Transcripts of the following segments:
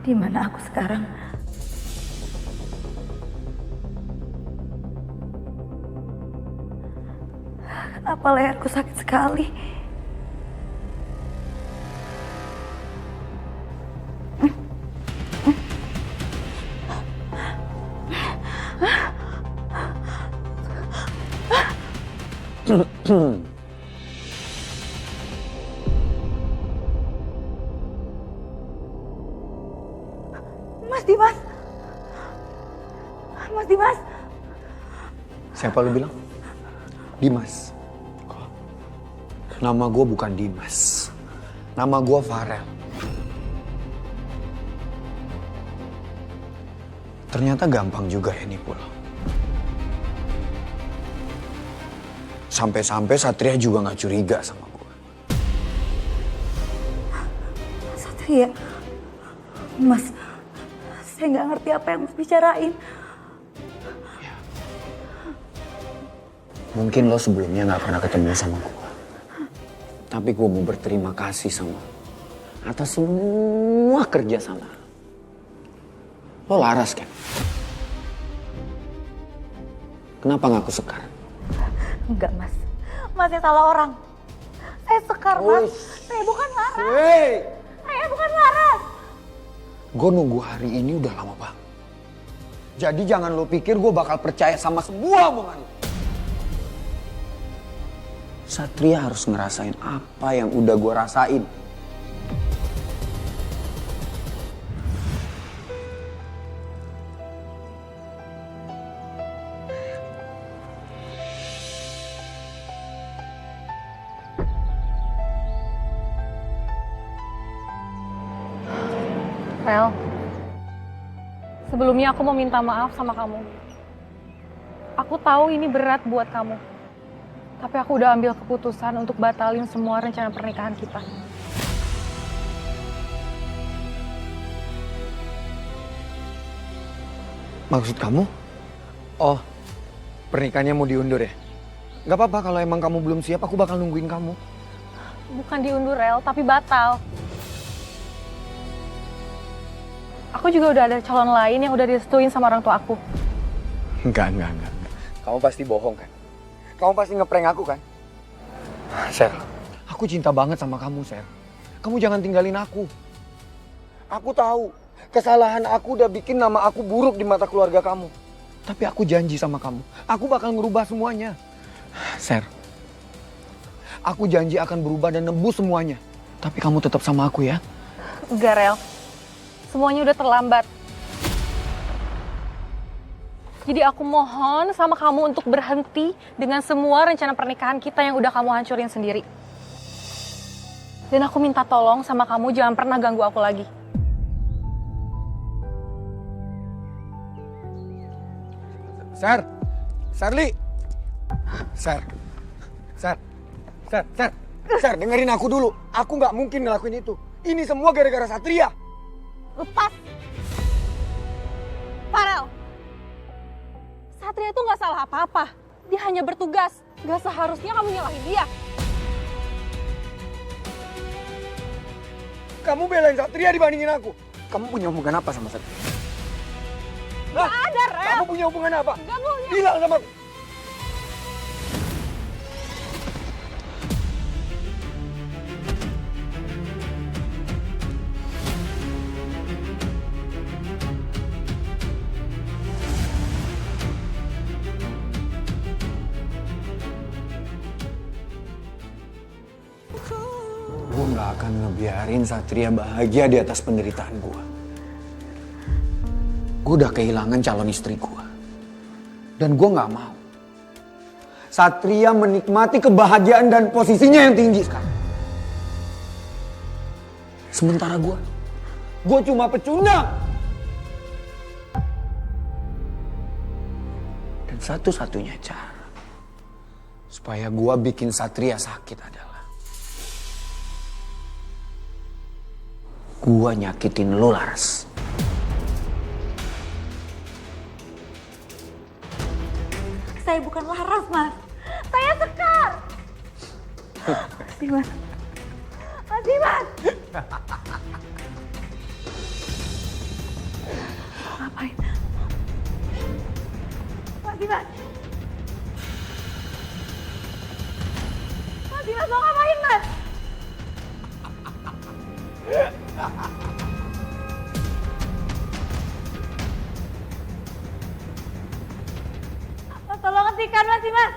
Di mana aku sekarang? Kenapa leherku sakit sekali? Mas Dimas! Mas Dimas! Siapa lu bilang? Dimas. Nama gue bukan Dimas. Nama gue Farel. Ternyata gampang juga ya nipu lo. Sampai-sampai Satria juga gak curiga sama gue. Satria, Mas, saya nggak ngerti apa yang Mas bicarain. Mungkin lo sebelumnya gak pernah ketemu sama gue. Tapi gue mau berterima kasih sama lo atas semua kerja sama lo. Lo laras kan? Kenapa ngaku Sekar? Enggak, Mas. Mas yang salah orang. Saya Sekar, Mas. Saya bukan Laras. Hey! Saya bukan Laras. Gue nunggu hari ini udah lama banget. Jadi jangan lo pikir gue bakal percaya sama semua omongan lo. Satria harus ngerasain apa yang udah gue rasain. Rel, sebelumnya aku mau minta maaf sama kamu. Aku tahu ini berat buat kamu. Tapi aku udah ambil keputusan untuk batalin semua rencana pernikahan kita. Maksud kamu? Oh, pernikahannya mau diundur ya? Gak apa-apa kalau emang kamu belum siap, aku bakal nungguin kamu. Bukan diundur, Rel, tapi batal. Aku juga udah ada calon lain yang udah direstuin sama orang tua aku. Enggak. Kamu pasti bohong kan? Kamu pasti ngeprank aku kan? Sel, aku cinta banget sama kamu, Sel. Kamu jangan tinggalin aku. Aku tahu, kesalahan aku udah bikin nama aku buruk di mata keluarga kamu. Tapi aku janji sama kamu, aku bakal ngerubah semuanya. Ser, aku janji akan berubah dan nebus semuanya. Tapi kamu tetap sama aku ya? Enggak, Rel. Semuanya udah terlambat. Jadi aku mohon sama kamu untuk berhenti dengan semua rencana pernikahan kita yang udah kamu hancurin sendiri. Dan aku minta tolong sama kamu jangan pernah ganggu aku lagi. Serli. Ser, dengerin aku dulu. Aku nggak mungkin ngelakuin itu. Ini semua gara-gara Satria. Lepas. Farel. Satria itu nggak salah apa-apa. Dia hanya bertugas. Nggak seharusnya kamu nyalahin dia. Kamu belain Satria dibandingin aku. Kamu punya hubungan apa sama Satria? Nggak ada, Rel. Kamu punya hubungan apa? Nggak punya. Bilang sama aku. Gue gak akan ngebiarin Satria bahagia di atas penderitaan gue. Gue udah kehilangan calon istri gue. Dan gue gak mau Satria menikmati kebahagiaan dan posisinya yang tinggi sekarang. Sementara gue cuma pecundang. Dan satu-satunya cara supaya gue bikin Satria sakit adalah gua nyakitin lo, Laras. Saya bukan Laras, Mas. Saya Sekar. Mas Dimas. Mas Dimas. ngapain? Mas Dimas! Mas Dimas mau ngapain, Mas? Mas, tolong hentikan Mas Dimas!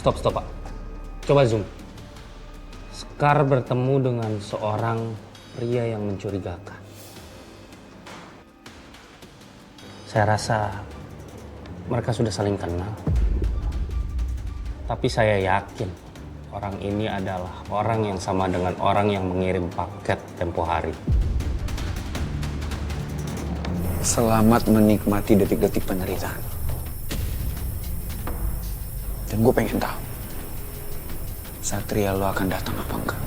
Stop, Pak. Coba zoom. Sekar bertemu dengan seorang pria yang mencurigakan. Saya rasa mereka sudah saling kenal. Tapi saya yakin orang ini adalah orang yang sama dengan orang yang mengirim paket tempo hari. Selamat menikmati detik-detik penderitaan. Dan gue pengen tahu, Satria lo akan datang apa enggak?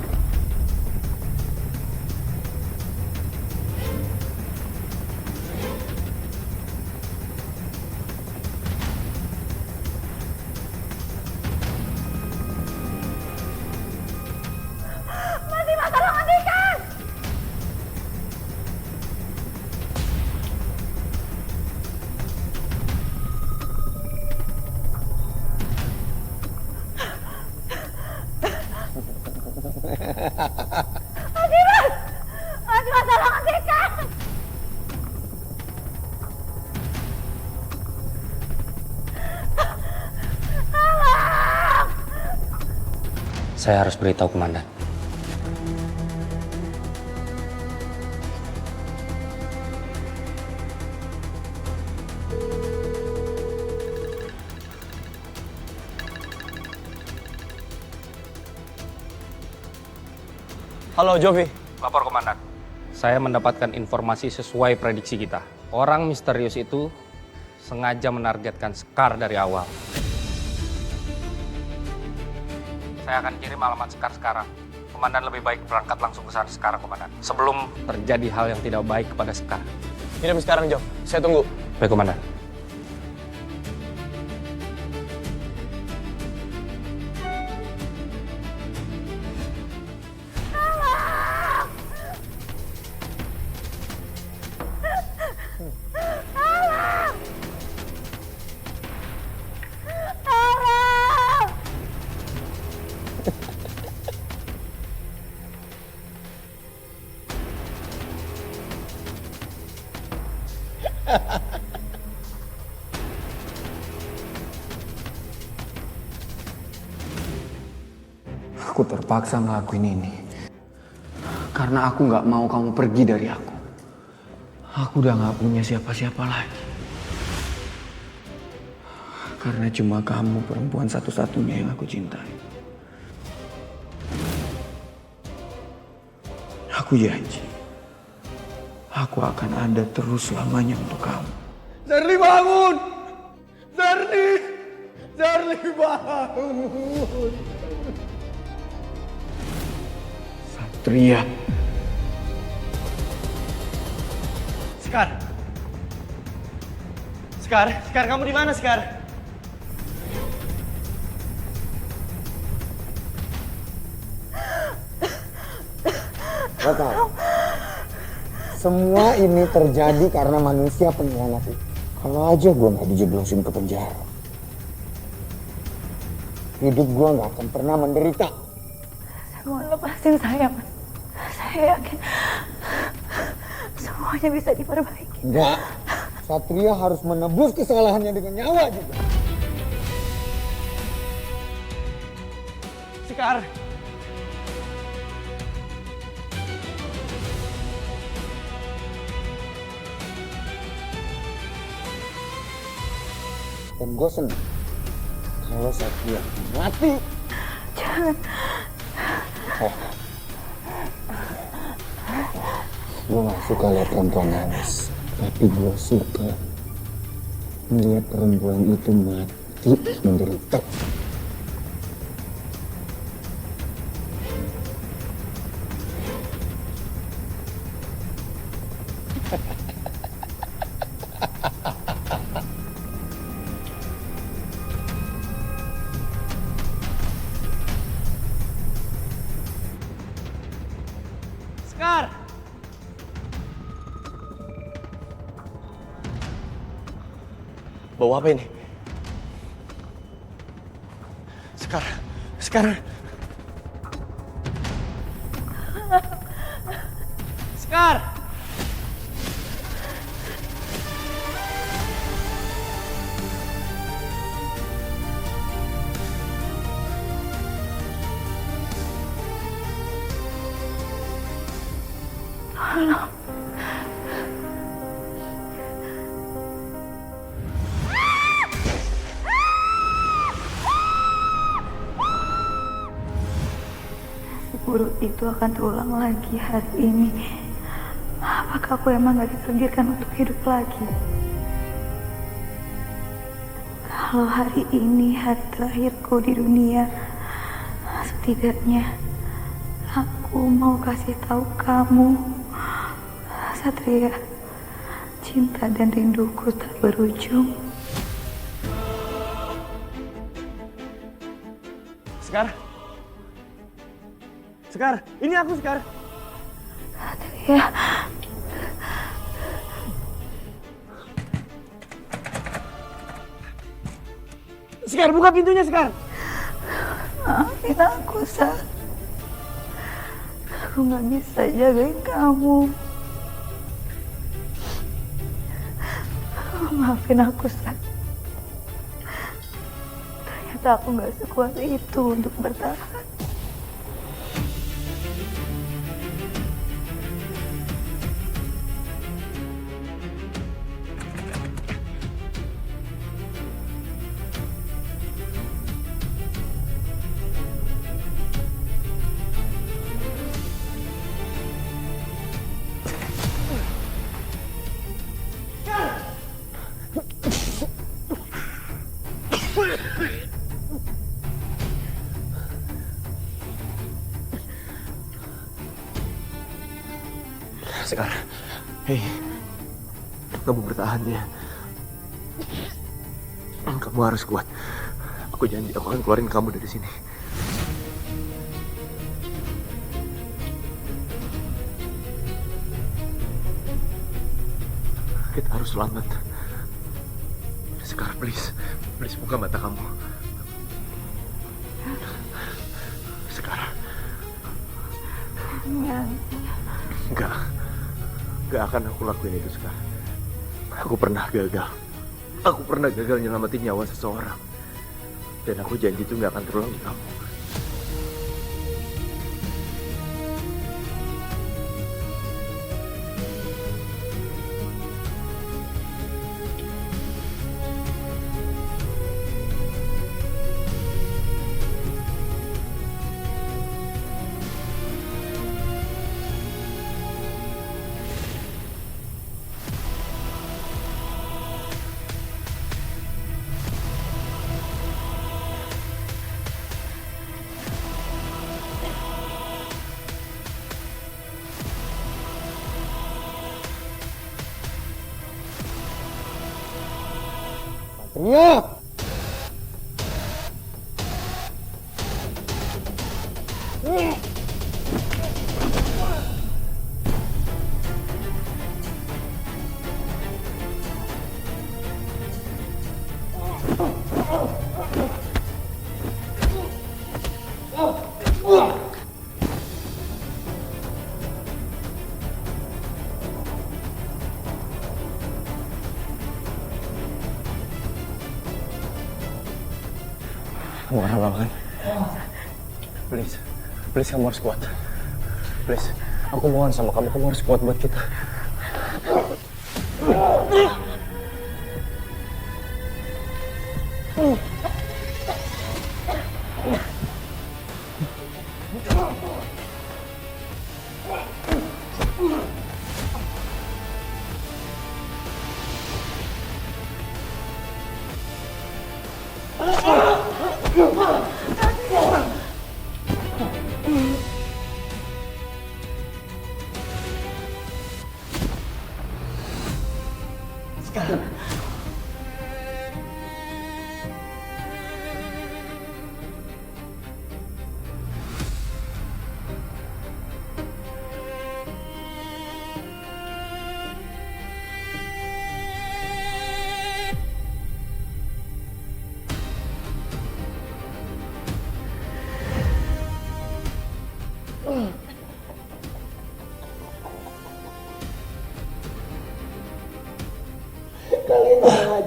Mas Dimas, tolong hentikan! Mas Dimas! Mas Dimas, tolong hentikan! Saya harus beritahu komandan. Halo, Jovi. Lapor komandan. Saya mendapatkan informasi sesuai prediksi kita. Orang misterius itu sengaja menargetkan Sekar dari awal. Saya akan kirim alamat Sekar sekarang. Komandan lebih baik berangkat langsung ke sana sekarang, komandan. Sebelum terjadi hal yang tidak baik kepada Sekar. Kirim sekarang, Jo. Saya tunggu. Baik, komandan. Aku terpaksa ngelakuin ini. Karena aku nggak mau kamu pergi dari aku. Aku udah nggak punya siapa-siapa lagi. Karena cuma kamu perempuan satu-satunya yang aku cintai. Aku janji. Aku akan ada terus selamanya untuk kamu. Zarli bangun! Zarli! Zarli bangun! Satria. Sekar. Sekar, kamu di mana, Sekar? Gak tahu. Semua ini terjadi karena manusia pengkhianat itu. Kalau aja gue gak dijeblosin ke penjara, hidup gue gak akan pernah menderita. Saya mohon lepasin saya, Mas. Saya yakin semuanya bisa diperbaiki. Enggak. Satria harus menebus kesalahannya dengan nyawa juga. Sekar. Dan gue senang kalau Satria mati. Jangan. Gue gak suka lihat perempuan nangis. Tapi gue suka melihat perempuan itu mati menderita. Bau apa ini? Sekar. Sekar. Sekar. Buruk itu akan terulang lagi hari ini. Apakah aku emang gak ditakdirkan untuk hidup lagi? Kalau hari ini hari terakhirku di dunia, setidaknya aku mau kasih tahu kamu, Satria, cinta dan rinduku tak berujung. Sekar. Sekar, ini aku Sekar. Satria. Sekar, buka pintunya Sekar. Maafin aku, Sat. Aku gak bisa jagain kamu. Maafin aku, Sat. Ternyata aku gak sekuat itu untuk bertahan. Sekar, hei, kamu bertahan ya. Kamu harus kuat. Aku janji aku akan keluarin kamu dari sini. Kita harus selamat. Sekar, please, please buka mata kamu. Sekar. Enggak akan aku lakuin itu sekarang. Aku pernah gagal. Aku pernah gagal nyelamatin nyawa seseorang. Dan aku janji itu nggak akan terulang di kamu. Teriak! Kamu gak apa-apa kan? Please, please kamu harus kuat. Please, aku mohon sama kamu harus kuat buat kita.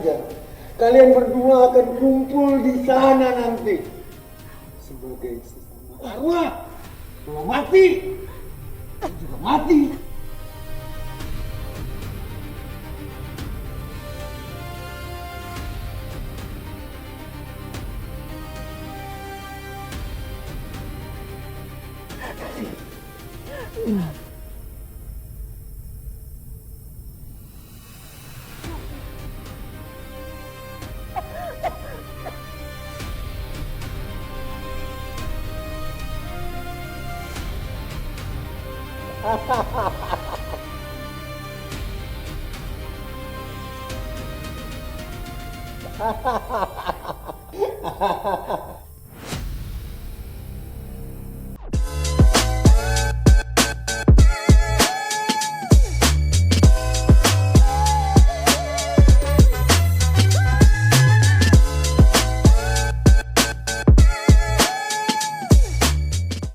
saja. Kalian berdua akan kumpul di sana nanti. Sebagai sesama arwah. Kalau mati, aku juga mati. Hahaha.